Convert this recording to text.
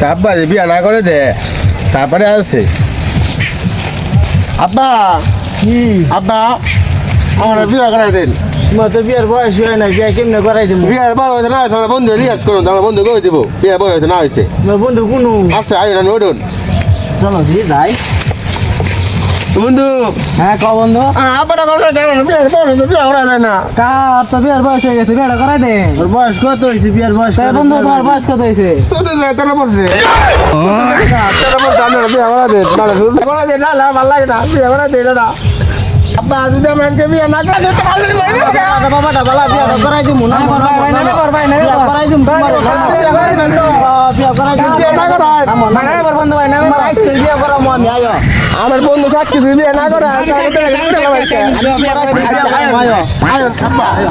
আব্বা যে বিয়া না করে দে তারপরে আছে আব্বা আব্বা আমার বিয়া করাই দেন তো বিয়ের বয়স হয় না বিয়ে কেমনে করাই দেবো বিয়ার বড় হয়েছে না তোমার বন্ধু রিয়াজ করুন তোমার বন্ধু করে দেবো বিয়ার বড় হয়েছে না হয়েছে তোমার বন্ধু কোনো আসছে আজ রান ওঠুন চলো দিয়ে যাই বন্ধু হ্যাঁ ক বন্ধু আব্বাটা করে বিয়ার বড় হয়েছে বিয়া করা যায় না কার তো বিয়ের বয়স হয়ে গেছে বিয়েটা করাই দে ওর বয়স কত হয়েছে বিয়ের বয়স বন্ধু তোমার বয়স কত হয়েছে তোদের লেটার পড়ছে লেটার পড়ছে আমি বিয়া করা দে না করা দে না ভালো লাগে না বিয়া করা দে না আব্বা যদি আমাকে বিয়া না করে তো ভালো লাগে বাবাটা বালা বিয়ে করাই দিমু না করবাই না করাই দিমু তোমার বিয়ে করাই দিমু বিয়া না করা মানে বন্ধু ভাই না আজকে বিয়ে করামু আমি আয়ো আমার বন্ধু সাক্ষী বিয়া না করে আমি বিয়ে করাই আয়ো আয় আব্বা আয়